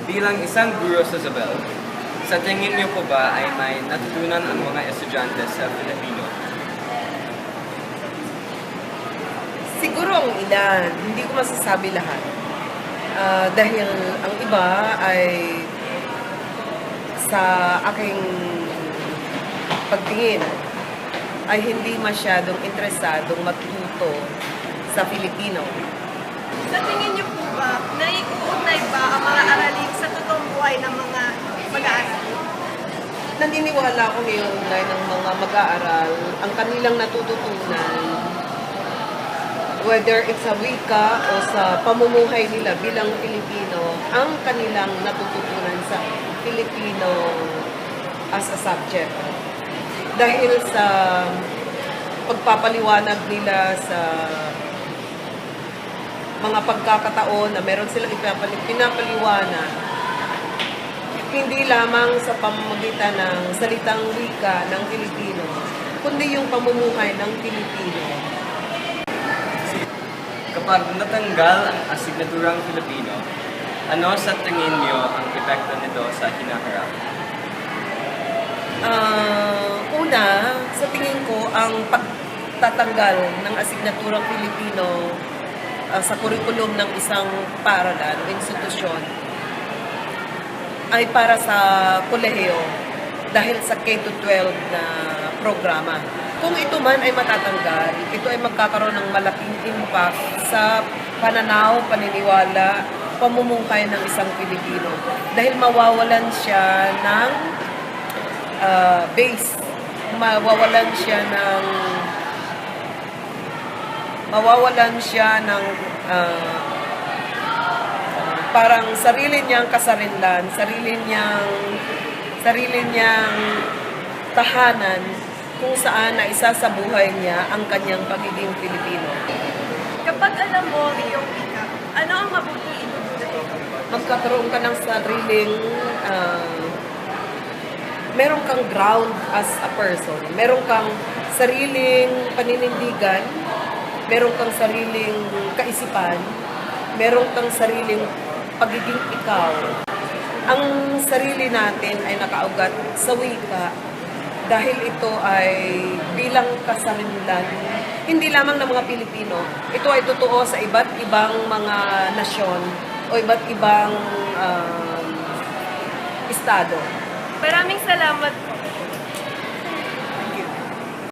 Bilang isang guro sa Isabel, sa tingin niyo po ba ay may natutunan ang mga estudyante sa Filipino? Siguro ang ilan, hindi ko masasabi lahat. Dahil ang iba ay sa aking pagtingin ay hindi masyadong interesadong matuto sa Filipino. Sa tingin niyo po ba, naiuugnay ba ang mga aralin sa totoong buhay ng mga mag-aaral? Naniniwala ako ngayon ng mga mag-aaral, ang kanilang natututunan, whether it's sa wika o sa pamumuhay nila bilang Pilipino, ang kanilang natututunan sa Filipino as a subject. Dahil sa pagpapaliwanag nila sa mga pagkakataon na meron silang pinapaliwanag, hindi lamang sa pamamagitan ng salitang wika ng Filipino, kundi yung pamumuhay ng Pilipino. Kapag natanggal ang asignaturang Filipino, ano sa tingin niyo ang epekto nito sa hinaharap? Una, sa tingin ko, ang pagtatanggal ng asignaturang Filipino sa kurikulum ng isang paaralan o institusyon ay para sa kolehiyo dahil sa K-12 na programa. Kung ito man ay matatanggal, ito ay magkakaroon ng malaking impact sa pananaw, paniniwala, pamumuhay ng isang Pilipino. Dahil mawawalan siya ng base, mawawalan siya ng parang sarili niyang kasarinlan, sarili niyang tahanan kung saan na isa sa buhay niya ang kanyang pagiging Pilipino. Kapag alam mo iyong wika, ano ang mabuting idudulot? Magkakaroon ka ng sariling meron kang ground as a person. Meron kang sariling paninindigan, meron kang sariling kaisipan, meron kang sariling pagiging ikaw. Ang sarili natin ay nakaugat sa wika dahil ito ay bilang kasarinlan, hindi lamang ng mga Pilipino, ito ay totoo sa iba't ibang mga nasyon o iba't ibang estado. Maraming salamat po.